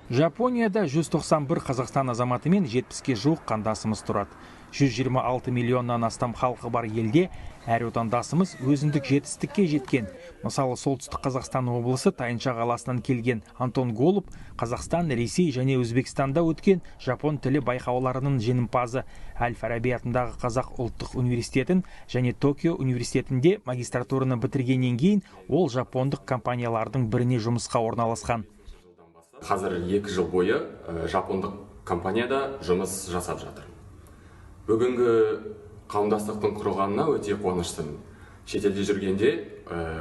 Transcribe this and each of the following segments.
Жапонияда 191 Қазақстан азаматы мен 70-ке жуық қандасымыз тұрады. 126 миллионнан астам халқы бар елде әр отандасымыз өзіндік жетістікке жеткен. Мысалы, солтүстік Қазақстан облысы Тайынша қаласынан келген Антон Голуб Қазақстан, Ресей және Өзбекстанда өткен жапон тілі байқауларының жеңімпазы. Әл-Фараби атындағы Қазақ ұлттық университетін және Токио университетінде магистратураны бітіргеннен кейін ол жапондық компаниялардың біріне жұмысқа орналасқан. Қазір 2 жыл бойы жапондық компанияда жұмыс жасап жатыр. Бүгінгі қауымдастықтың құрылғанына өте қуаныштымын. Шетелде жүргенде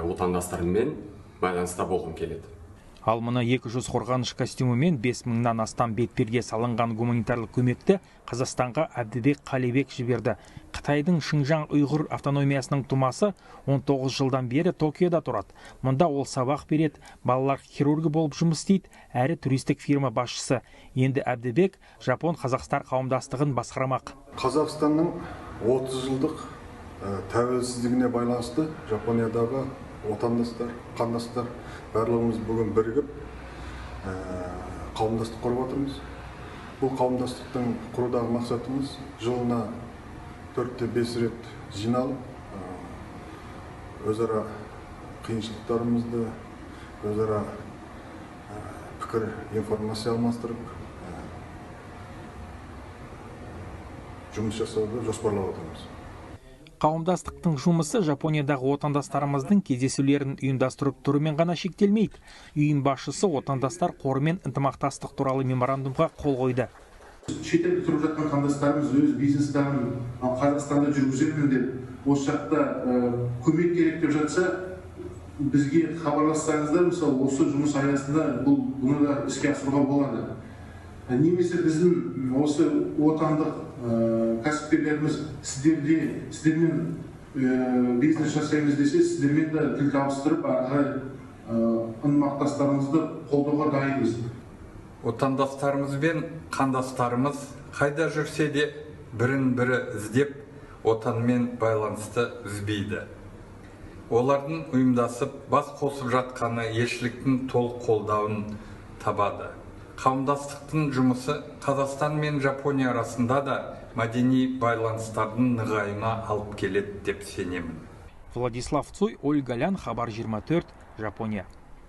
отандастарыммен байланыста болғым келеді. Ал мұны 200 қорғаныш костюмі мен 5000-нан астам бетперде салынған гуманитарлық көмекті Қазақстанға Әбдібек Қалибек жіберді. Қытайдың Шыңжаң ұйғыр автономиясының тумасы 19 жылдан бері Токиода тұрады. Мұнда ол сабақ береді, балалар хирургі болып жұмыс істейді, әрі туристік фирма басшысы. Енді Әбдібек Жапон Қазақстар қауымдастығын басқарамақ. Қазақстанның 30 жылдық тәуелсіздігіне байланысты Жапониядағы отандастар, қандастар барлығымыз бүгін бірігіп қауымдастық құрып отырмыз. Бұл қауымдастықтың құрудағы мақсатымыз жылына 4-5 рет жиналып, өзара қиыншылықтарымызды, өзара пікір, информация алмастырып, жұмыс жасауды жоспарлап отырмыз. Қауымдастықтың жұмысы Жапониядағы отандастарымыздың кездесулерін ұйымдастырып тұрумен ғана шектелмейді. Ұйым басшысы отандастар қорымен ынтымақтастық туралы меморандумға қол қойды. Шетелде тұрып жатқан қандастарымыз өз бизнестерін Қазақстанда жүргіземін деп, осы жақта көмек керек деп жатса, бізге хабарлассаңыздар, мысалы, осы жұмыс аясында бұны да іске асыруға болады. Немесе біздің осы отандық кәсіпкерлеріміз сіздермен бизнес жасаймыз десе, сіздермен де тіл табыстырып, ынтымақтастарымызды қолдауға дайынбыз. Отандастарымыз бен қандастарымыз қайда жүрсе де бірін-бірі іздеп, отанмен байланысты үзбейді. Олардың ұйымдасып бас қосып жатқаны елшіліктің толық қолдауын табады. Қауымдастықтың жұмысы Қазақстан мен Жапония арасында да мәдени байланыстардың нығаюына алып келеді деп сенемін. Владислав Цой, Ольга Лян, Хабар 24, Жапония.